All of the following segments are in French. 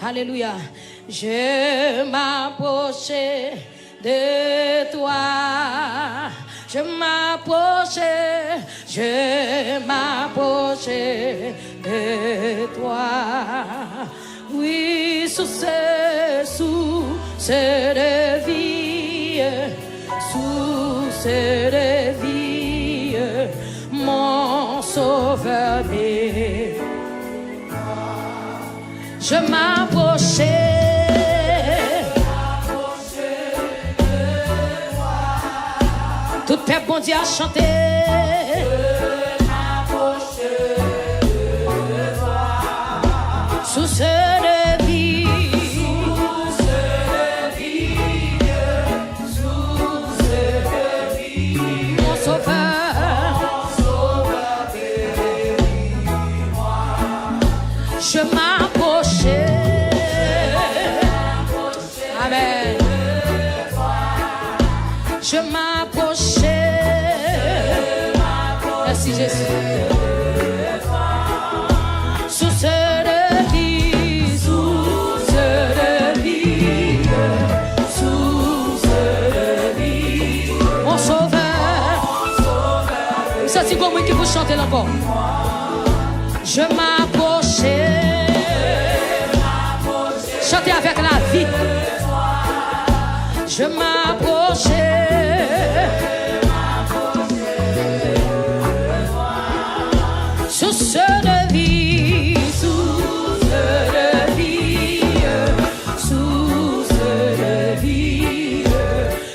Alléluia. Je m'approchais de toi. Je m'approchais de toi. Oui, sous de vie, de vie, mon sauveur est. Je m'approchais. Tout peuple bon Dieu a chanté. Je m'approchais de toi. Sous ce de vie. Mon sauveur. Je m'approchais. Amen. Je m'approchais. Merci Jésus. Sous ce de vie, sous ce de vie, sous ce de vie. Mon sauveur. Ça c'est comme qui vous chantez encore. Je m'approchais. Chantez avec la vie. Je m'approchais. Sous ce de vie, sous ce de vie, sous ce de vie,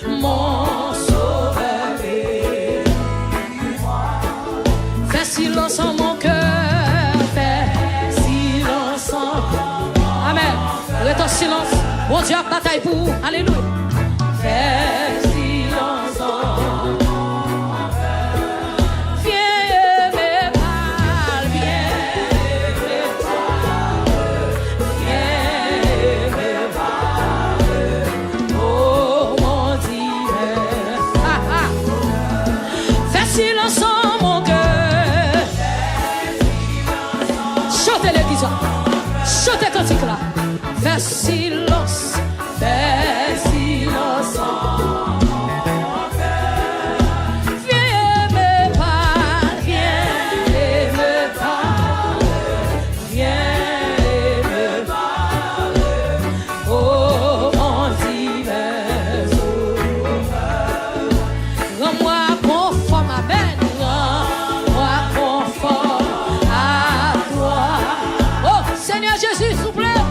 mon sauveur est moi. Fais silence en mon cœur, fais silence en. Amen. Reste en silence. Bon Dieu a bataille pour vous. Alléluia. Fais silence en mon cœur. Viens me parler, viens me parler, oh mon Dieu. Fais silence en mon cœur. Chantez l'église, chantez cantique là. Fais silence, fais silence en mon cœur. Viens me parler, viens me parler, viens me parler, oh mon divin sauveur. Rends-moi conforme, amen, rends-moi conforme à toi. Oh Seigneur Jésus, s'il vous plaît.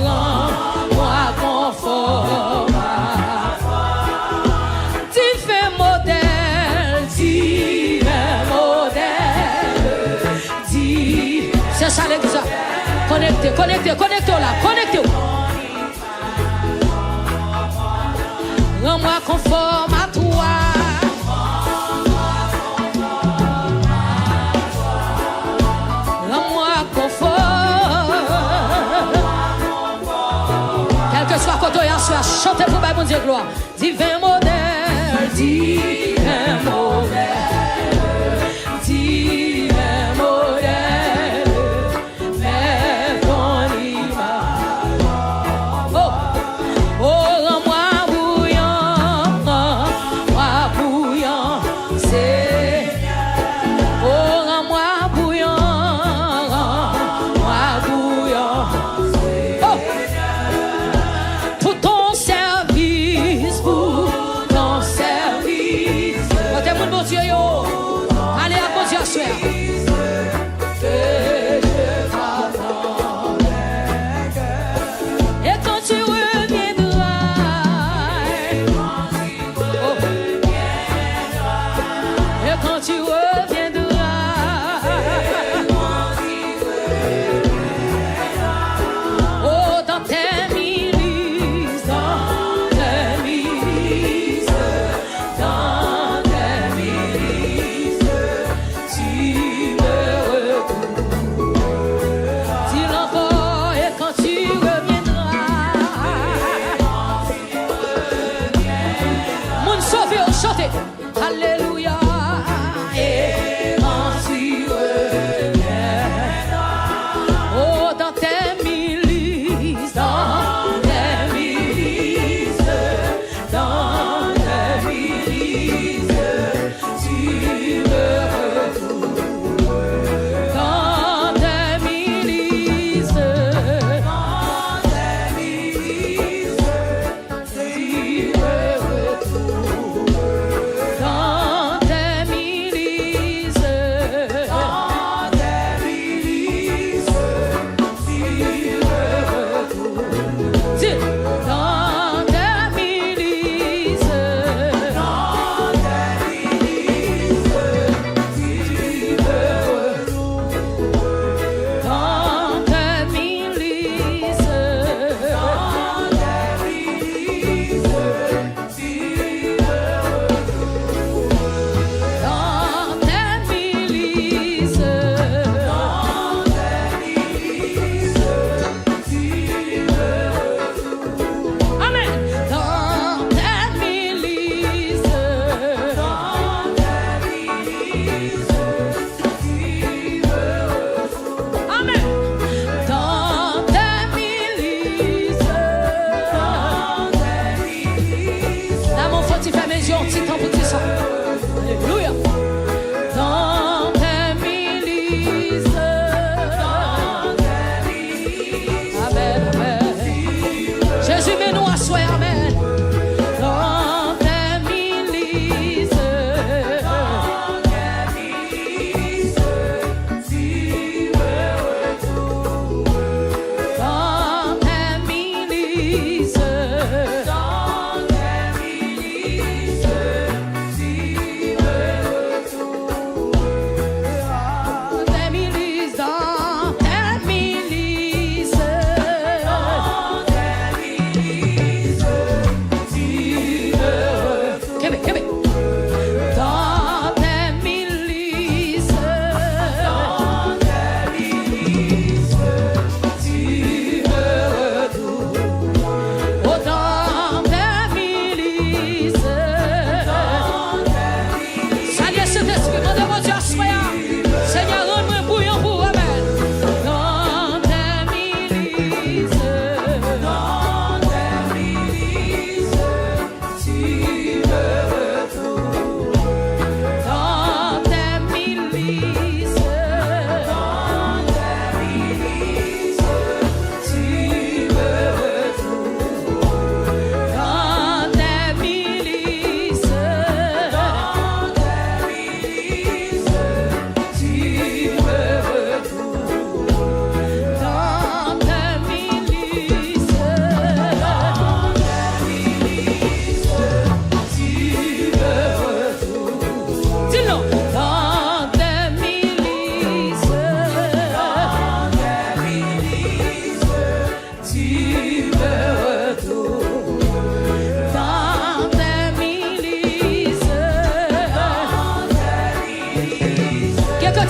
Rends-moi conforme à toi. Divin modèle, divin modèle, c'est ça l'église. Connectez, connectez là, connectez. Rends-moi conforme à toi. Rends-moi conforme. Quel que soit côté à soi, chantez pour mon Dieu gloire. Divin modèle, divin modèle, divin modèle, fais ton image. Oh, oh, rends-moi bouillant, Seigneur. Oh, rends-moi bouillant, Oh, pour ton service, pour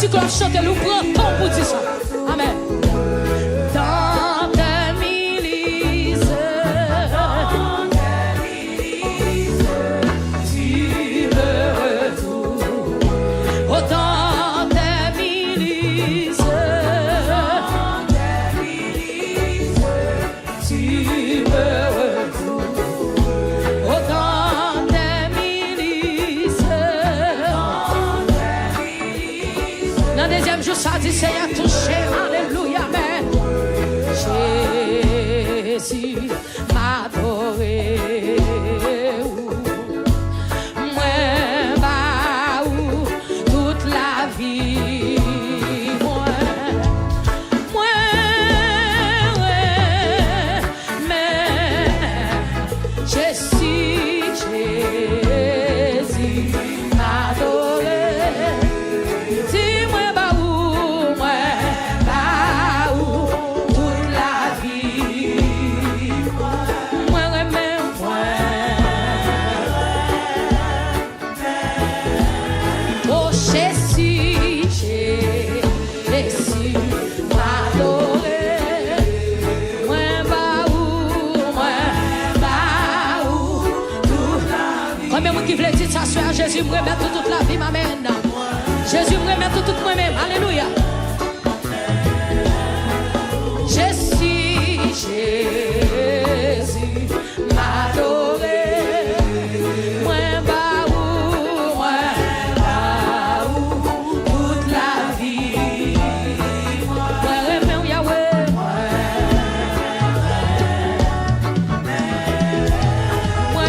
si tu as chanté, nous prenons temps pour dire ça. Amen. Dans tes milices, tu me retrouves. Dans tes milices, tu me retrouves. Dans tes milices, dans le deuxième jour, ça dit Seigneur touché, alléluia, amen. Jésus m'a adoré. Moi, bah, toute la vie. Moi, mais Jésus m'a adoré. Dis-moi, bah, toute la vie. Moi, mais oh, Jésus m'a adoré. Moi, bah, toute la vie. Combien de qui veut dire ça, soeur? Jésus me remet toute la vie, m'amène. Jésus me remet tout moi-même. Alléluia. Jésus m'a adoré. Moi, bah, toute la vie. Moi, remets Yahweh. Moi,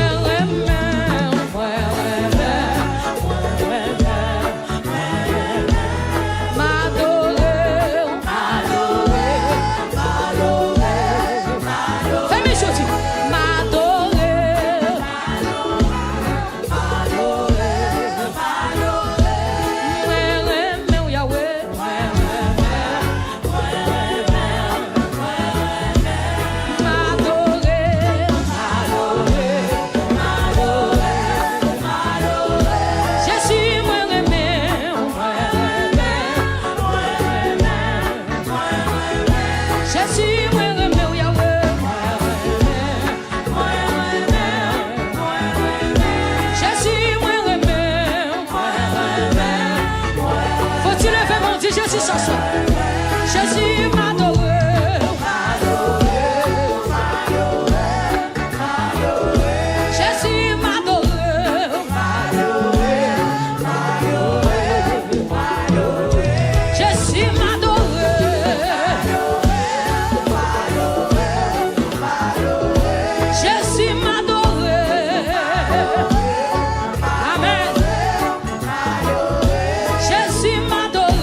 Jésus s'assoit. Jésus m'adore. Jésus m'adore. Jésus m'adore. Jésus m'adore. Amen. Jésus m'adore.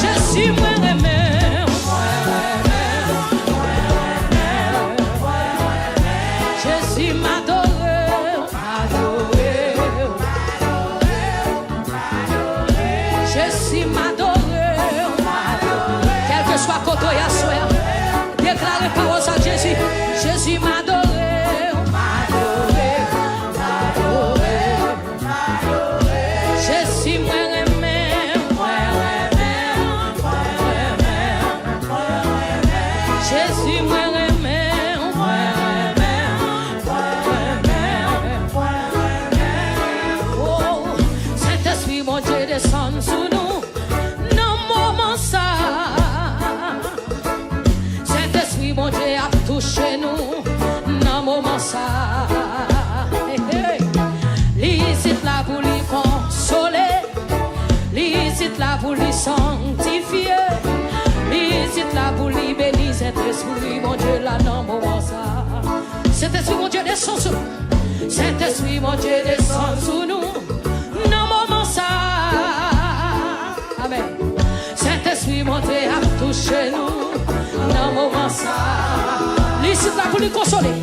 Jésus moi aimé, Jésus m'adore, Jésus m'adore, quel que soit côté à soi, déclarez parole à Jésus, Jésus m'adore. Jésus moi Jésus moi aimé, oh, Saint-Esprit mon Dieu descend sous nous, dans moment ça. Saint-Esprit mon Dieu a touché nous, dans moment ça. Licite là pour lui consoler, licite là pour lui sanctifier. Licite là pour lui bénir, Saint-Esprit, mon Dieu, là, dans mon moment ça. Saint-Esprit, mon Dieu, descend sur nous. Saint-Esprit, mon Dieu, descend sur nous. Dans mon moment ça. Amen. Saint-Esprit, mon Dieu, a touché nous. Dans mon moment ça. Licite là pour lui consoler.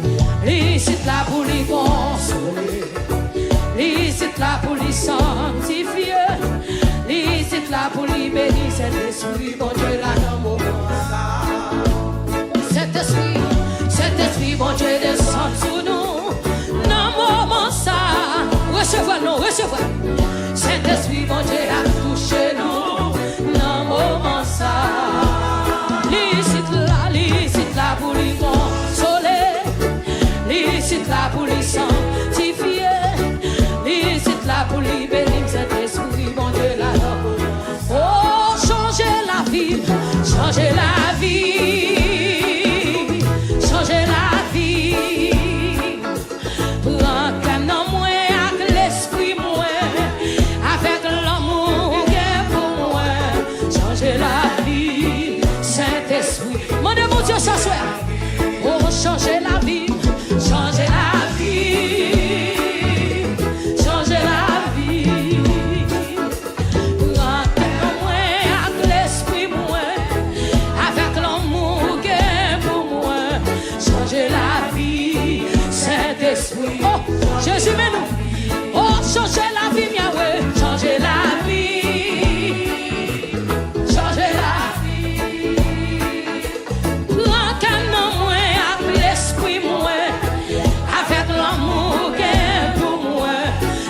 Licite là pour lui consoler. Licite là pour lui sanctifier. Licite là pour lui bénir, Saint-Esprit, mon Dieu, là dans mon moment ça. bon Dieu descend sous nous. Non, moment ça. Recevoir, non, recevoir. Saint-Esprit, bon Dieu a touché nous. Non, moment ça. Licite là pour lui consoler. Licite là pour lui sanctifier. Licite là pour lui bénir. Saint-Esprit, bon Dieu là. Oh, changer la vie. Changer la vie. Changer la vie. Prends qu'un homme moins avec l'esprit moins. Avec l'amour qu'est pour moi. Changer la vie. Saint-Esprit. Mandez mon Dieu ce soir. Oh, changer la vie. Changer la vie. Changer la vie. Prends qu'un homme moins avec l'esprit moins. Avec l'amour qu'est pour moi. Changer la vie. Saint-Esprit. Oh, Jésus, mais nous. Oh, changer la vie, Yahweh. Changer la vie. Changer la vie. Prends qu'un homme moins avec l'esprit moins. Avec l'amour qu'est pour moi.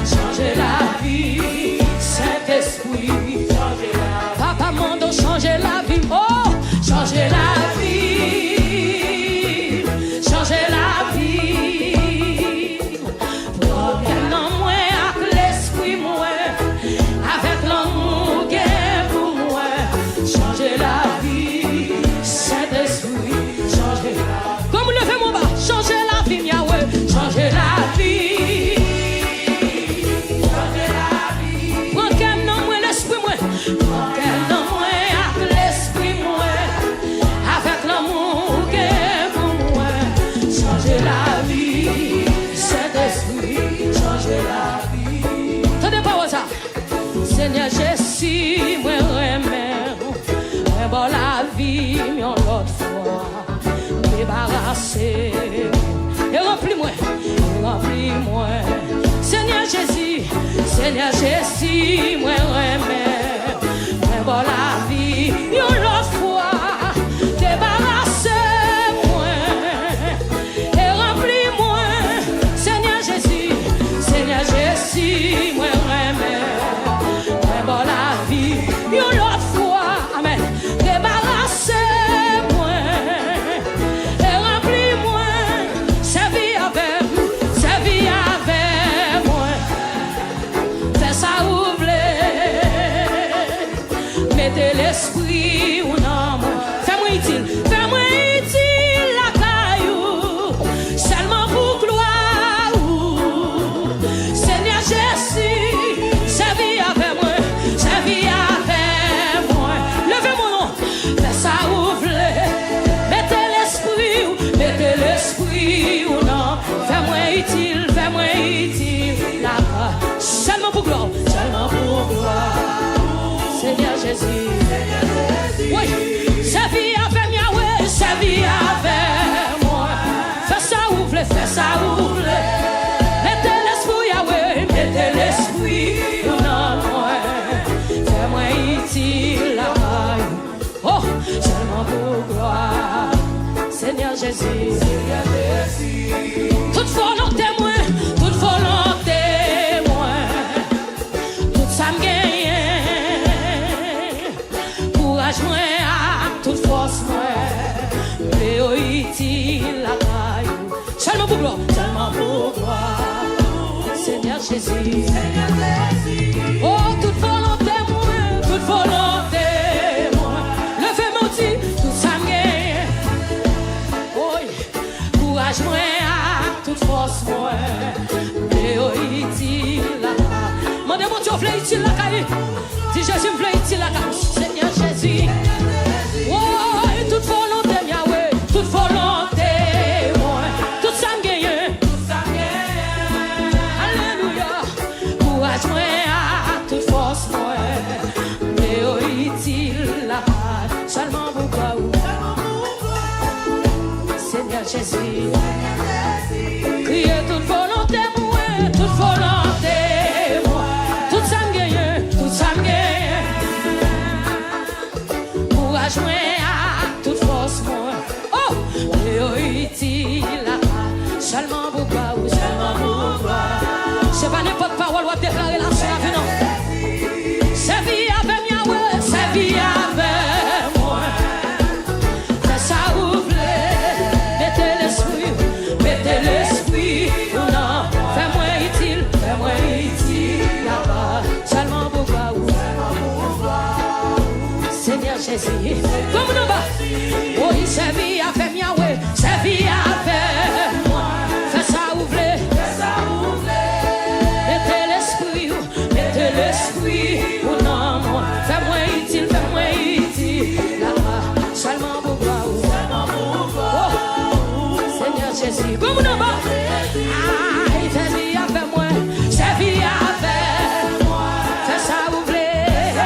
Changer la vie. Saint-Esprit. Changer la vie. Papa Mondo, changer la vie. Oh, changer la vie. Changer la vie. Prends qu'un homme moins avec l'esprit moins. Avec l'amour qu'est pour moi. Changer la vie. Saint-Esprit. Changer la vie. Comme levez mon bas. Changer la vie, Yahweh. Changer la vie. Changer la vie. Prends qu'un homme moins l'esprit moins. Prends qu'un homme moins avec l'esprit moins. Avec l'amour qu'est pour moi. Changer la vie. Saint-Esprit. Changer la vie. Tenez pas ça. Seigneur Jésus, moi remets. Bon la vie, mais l'autre fois. Débarrassé. Et remplis-moi. Remplis-moi. Seigneur Jésus, Seigneur Jésus, moi remets. Bon la vie, mais l'autre fois. Débarrassez-moi. Et remplis-moi. Seigneur Jésus, Seigneur Jésus, moi remets. Bon la vie, mais l'autre fois. Amen. Débarrassez-moi. Et remplis-moi. Servis avec moi. Fais ça où voulez. Mettez l'esprit ou non. Fais-moi utile la caillou. Seulement pour gloire. Seigneur Jésus, servis avec moi. Servis avec moi. Levez mon nom. Fais ça où voulez. Mettez l'esprit ou non. Fais-moi utile la caillou. Seulement pour gloire. Seulement pour gloire. Seigneur Jésus. Oui, servis avec Yahweh, servis avec moi. Fais ça où vous voulez, fais ça où vous voulez. Mettez l'esprit Yahweh, mettez l'esprit dans moi. Fais-moi utile la caille. Oh, seulement pour gloire. Seigneur Jésus. Toute volonté moi, toute volonté moi. Tout ça me gagne. Courage moi, toute force moi. Léo utile la caille. Seulement pour gloire, seulement pour gloire. Seigneur Jésus. Oh, toute volonté moi, toute volonté moi. Levez mon dit, tout ça me gagne. Oh, courage moi, toute force moi. Léo utile la caille. Mandez mon Dieu, vous voulez utile la caille. Si Jésus me voulait utile la caille. Seigneur Jésus. Oh, toute volonté, Yahweh, toute volonté, moi, tout ça me gagne, alléluia, courage moi, toute force moi, Léo utile la paix, seulement pour toi, Seigneur Jésus, criez toute volonté, moi, toute volonté, moi, tout ça me gagne, tout ça me gagne, courage moi, toute force moi, oh, Léo utile la capable de déclarer la sur la vie, non? Servi avec Yahweh, servi avec moi. Fais ça ouvrir, mettez l'esprit, non. Fais-moi utile là-bas. Seulement pour voir où. Seigneur Jésus, comme nous bas. Oh, il servi avec Yahweh, servi avec moi. Fais ça ouvrir. Mettez l'esprit, oh non, moi. Fais-moi utile là-bas. Seulement pour voir où. Oh, Seigneur Jésus, comme nous bas. Ah, il servi avec moi, servi avec moi. Fais ça ouvrir.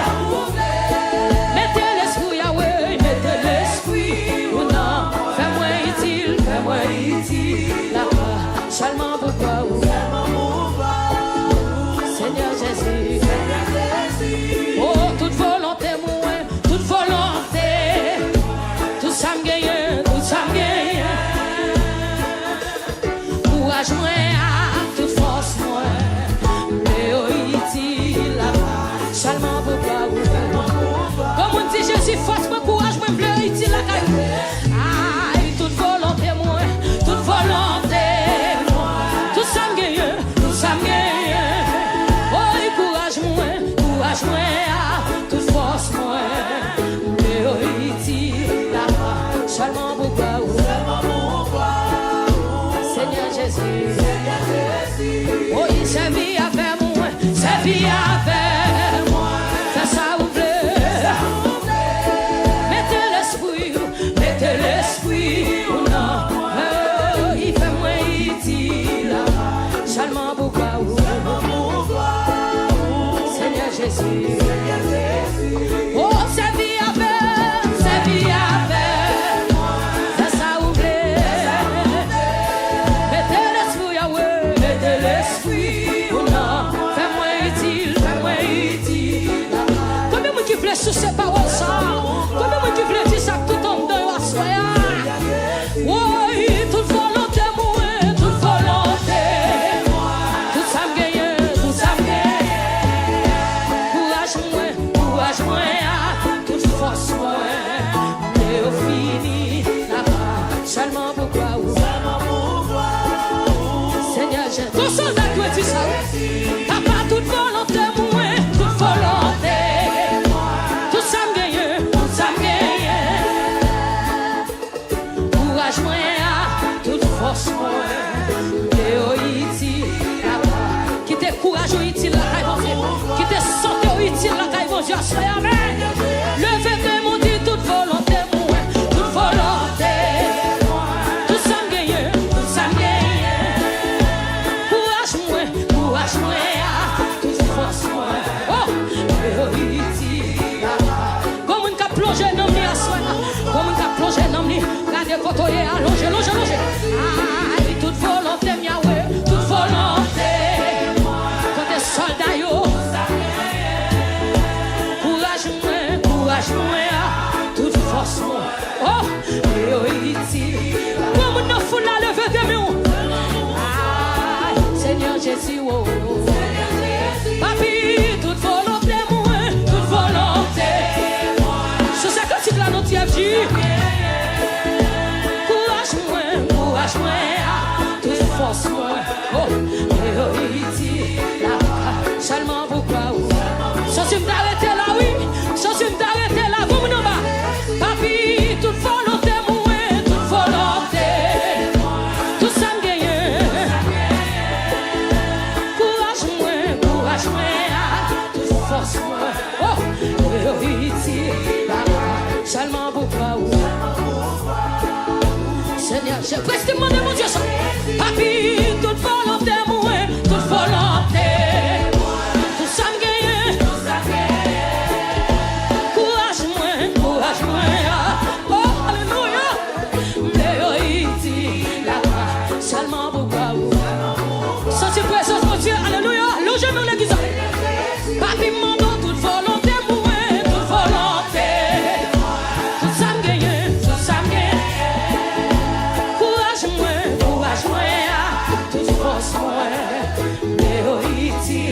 Mettez l'esprit, Yahweh, mettez l'esprit, oh non. Fais-moi utile là-bas. Seulement pour voir où. Seigneur Jésus, oh, toute volonté, moi, toute volonté, tout ça me gagne, courage, moi, toute force, moi, Léo, il là-bas, seulement pour voir où. Comme on dit Jésus, force, moi, courage, moi, Léo, il là, ah, toute volonté, moi, toute volonté, tout ça me gagne, courage moi, toute force moi, Léo iti là-bas, seulement pour voir où. Seigneur Jésus, oh il servi avec moi, fais ça ouvrir, mettez l'esprit, oh non, oh il fait moi iti là-bas, seulement pour voir où. Jésus. Oh, servi avec moi. Fais ça ouvrir. Mettez l'esprit, Yahweh, mettez l'esprit. Oh non, fais-moi utile. Combien de gens qui veulent sous ces paroles ça? Combien de gens qui veulent dire ça tout en deux à soi? Oui, toute volonté, moi, toute volonté. Tout ça me gagne. Courage moi, toute force moi, Léo fini là-bas, seulement pour voir où. Seigneur Jésus, ton soldat doit dire ça. Papa, toute volonté moi, toute volonté, tout ça me gagne. Courage moi, toute force moi, Léo iti là-bas, qui te courage utile là-bas, qui te santé utile là-bas. Amen. Levez mon dit toute volonté, moi, toute volonté. Tout ça me gagne. Courage moi, toute force moi. Oh, comme on a plongé dans lui à soi, comme on a plongé dans lui, regardez quand on est allongé. Ah, toute volonté, Yahweh, toute volonté. Quand des soldats, yo. Toute force moi, oh, Léo iti. Comme on a foule la levée de mes mains. Seigneur Jésus, oh, papi, toute volonté moi, toute volonté. Sur ça que tu l'as noté à dire. Courage moi, toute force moi, oh, Léo iti. Seulement pour quoi où? Ça tu m'arrêter là, oui. Ça tu m'arrêter là, vous m'en bas. Papi, toute volonté, moi, toute volonté. Tout ça me gagne. Courage moi, toute force moi. Oh, ici, là-bas. Seulement pour quoi où? Seigneur, je presse de mon Dieu ça. Papi, toute volonté, moi, toute volonté. Alléluia, logez-nous l'église. Papi, mon toute volonté, moi, toute volonté. Tout ça me gagne. Courage moi, toute force moi. Léo iti.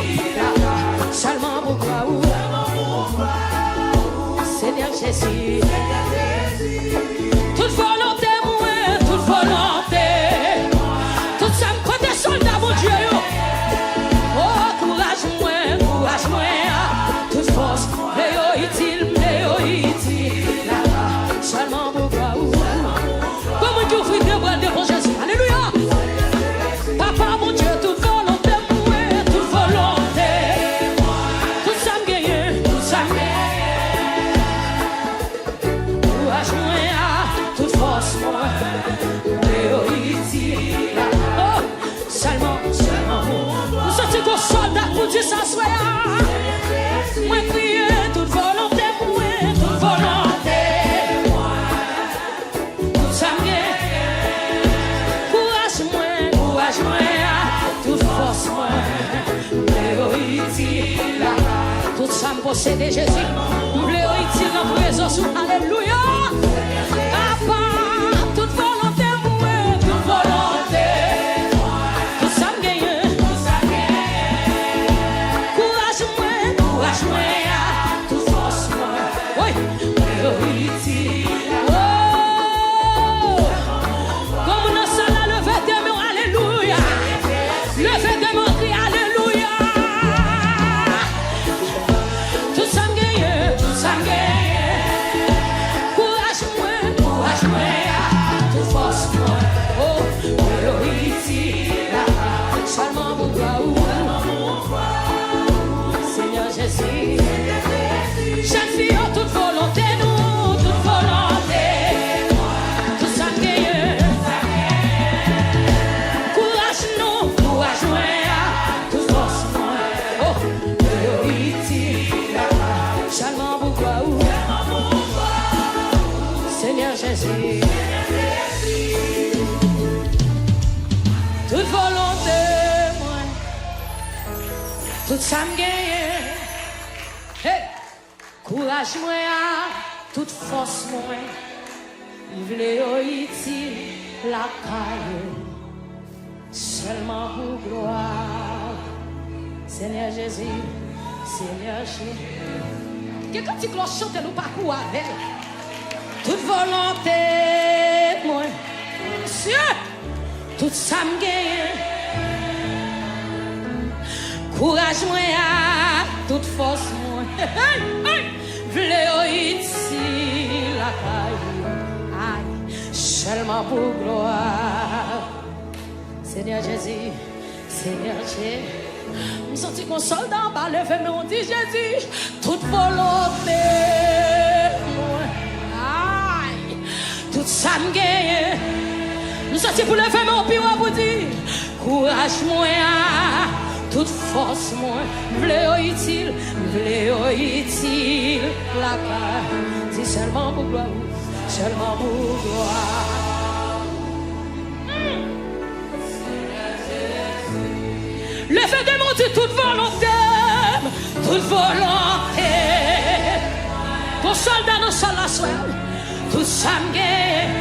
Jésus. Toute volonté, moi, toute volonté. Tout ça me compte des soldats, mon Dieu. Oh, courage, moi, toute force. Léo, utile, seulement pour toi. Comment tu ouvres des bras devant Jésus? Alléluia. Papa, mon Dieu, toute volonté, moi, toute volonté. Tout ça me gagne, tout ça me gagne. Courage, moi, toute force, moi. Léo, utile. Oh, seulement pour toi. Nous sommes des soldats pour Dieu, ça soit. Moi, prier, toute volonté, moi, toute volonté. Tout ça me gagne. Courage, moi, toute force, moi. Léo, utile. Tout ça me possède, Jésus. Léo, utile, en présence. Alléluia. Papa, toute volonté, moi, toute volonté. Tout ça me gagne. Courage, moi, toute force, moi. Oui, Léo, utile. Oh, comme nous sommes là, levez des mains, alléluia. Levez des mains, crie, alléluia. Tout ça me gagne, tout ça me gagne. Courage, moi, toute force, moi. Oh, Léo, utile. Seulement pour toi, Seigneur Jésus. Jeune fille, oh, toute volonté, nous, toute volonté. Tout ça me gagne. Courage, nous, moi, toute force, moi. Oh, Léo, utile. Seulement pour toi, Seigneur Jésus. Toute volonté, moi. Tout ça me gagne. Hey. Courage, moi, toute force, moi. Léo, utile, la caille. Seulement pour gloire. Seigneur Jésus, Seigneur Jésus. Quelqu'un qui cloche chante nous parcours avec. Toute volonté, moi. Monsieur, tout ça me gagne. Courage, moi, toute force, moi. Léo, utile, la caille. Aïe, seulement pour gloire. Seigneur Jésus, Seigneur Jésus. Je me sens comme un soldat en bas, levé, mais on dit Jésus, toute volonté. Aïe, tout ça me gagne. Je me sens pour lever, mais on peut vous dire, courage, moi, toute force, moi. Léo, utile, la caille. C'est seulement pour gloire, seulement pour gloire. Le fait de monter toute volonté, ton soldat nous sommes la soeur, tout ça me gagne.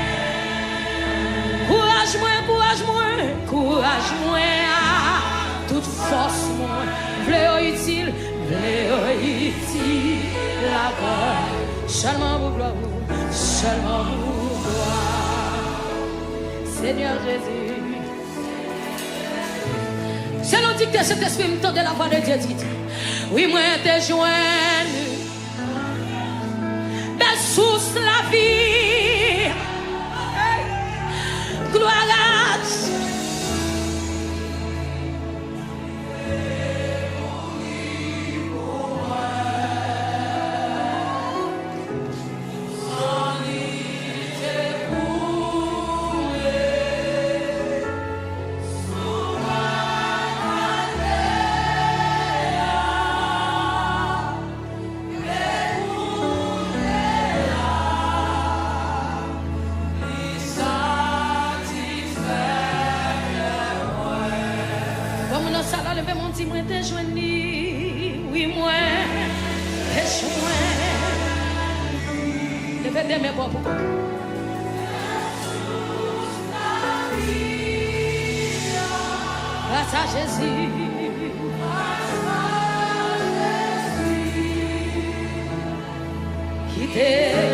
Courage, moi, toute force, moi. Léo, utile, la gloire. Seulement pour gloire, seulement pour gloire. Seigneur Jésus. C'est le dicté, cet esprit me tend de la voix de Dieu dit. Oui, moi, t'es joint. Belle source la vie. Gloire à Dieu. Moi t'es joigné, oui moi t'es joigné. Levez tes mains pour vous. Grâce à Jésus. Qui t'est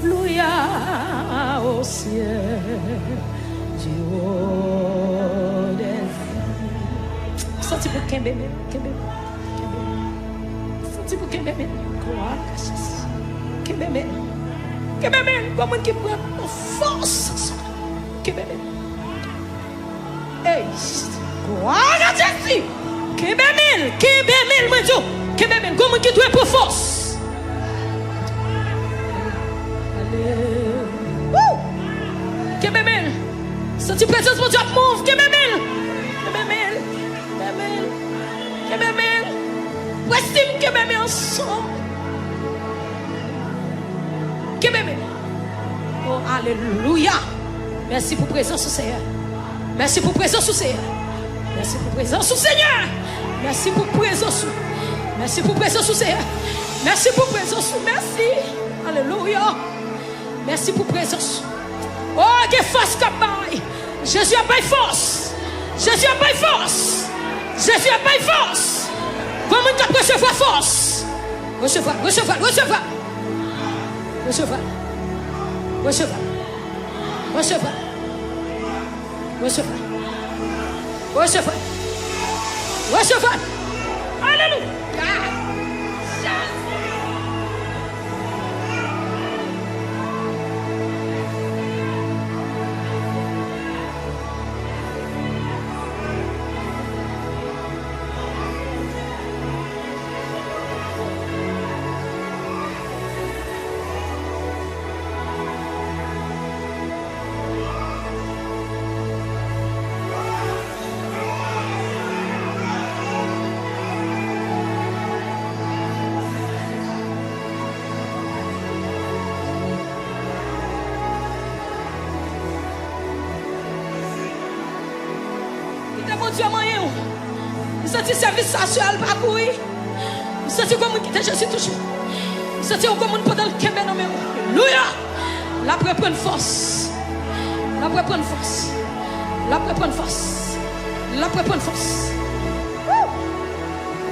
Alléluia au ciel du haut des vies. Senti pour Kembe. Senti pour Kembe. Gloire à Jésus. Kembe. Comment qui prend force. Kembe. Hey, gloire à Jésus. Kembe, moi dis. Kembe, comment qui doit pour force. Kememel, senti présence mon Dieu move. Kememel, Westim Kememel ensemble. Kememel. Oh alléluia. Merci pour présence au Seigneur. Merci pour présence au Seigneur. Merci pour présence au Seigneur. Merci pour présence. Merci pour présence au Seigneur. Merci pour présence. Merci. Alléluia. Merci pour présence. Oh, que force campagne. Jésus a pas force. Jésus a pas force. Jésus a pas force. Comment tu peux recevoir force? Recevoir. Alléluia. Dieu moyen. Vous sentez service sexuel pas courir. Vous sentez comme qui Jésus toujours. Vous sentez comme pendant le Kembe dans même. Alléluia. La prendre force. La prendre force. La prendre force. La prendre force.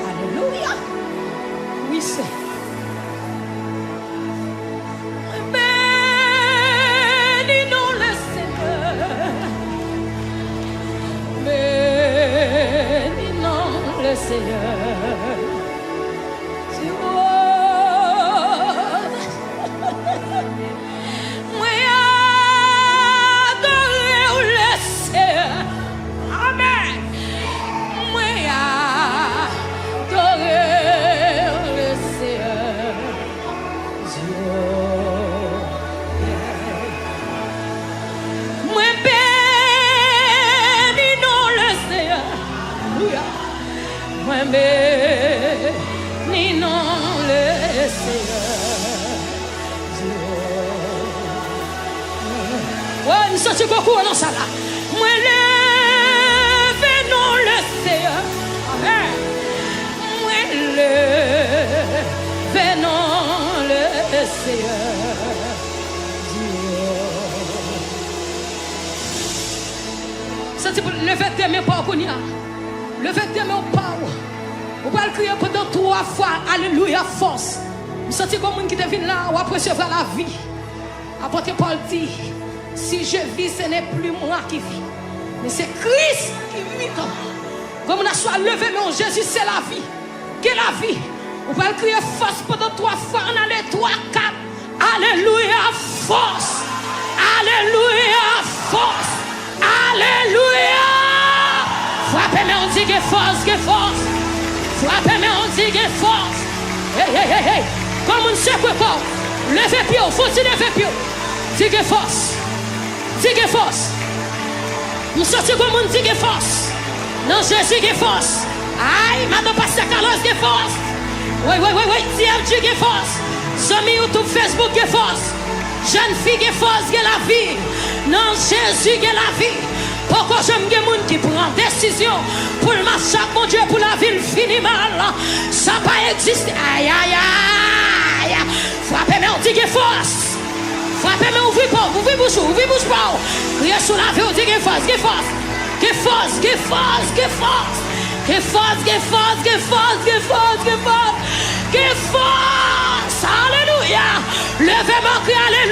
Alléluia. Oui c'est. Seigneur, tu moi adore le Seigneur, amen. Moi adore le Seigneur, moi bénis non le Seigneur, alléluia. Moi bénis non le Seigneur. Oh, nous sommes beaucoup dans ça là. Moi lève non le Seigneur. Amen. Moi lève non le Seigneur. Ça c'est pour lever tes mains par Konya. Levez tes mains au power. Vous pouvez crier pendant 3 fois. Alléluia, force. Vous sentez comme un qui devine là, ou après recevoir la vie. Apôtre Paul dit, si je vis, ce n'est plus moi qui vis, mais c'est Christ qui vit en moi. Comme on a soit levé, mais Jésus, c'est la vie. Quelle la vie? Vous pouvez crier force pendant 3 fois. On a les 3, 4. Alléluia, force. Alléluia, force. Alléluia. Frappez-moi, on dit que force, que force. Frappez-moi, on dit que force. Hey. Comme on sait quoi. Levez pied, faut-il lever pied. Dis que force. Dis que force. Nous sortons comme on dit que force. Non, Jésus que force. Aïe, madame Pasteur Carlos que force. Oui. TMG que force. Amis YouTube, Facebook que force. Jeune fille que force, que la vie. Non, Jésus que la vie. Pourquoi j'aime des gens qui prennent décision pour le massacre, mon Dieu, pour la ville finit mal. Ça n'a pas existé. Aïe. Frappez-moi, on dit que force. Frappez-moi, ouvrez bouche pas. Criez sur la vie, on dit que force. Que force. Alléluia. Alléluia.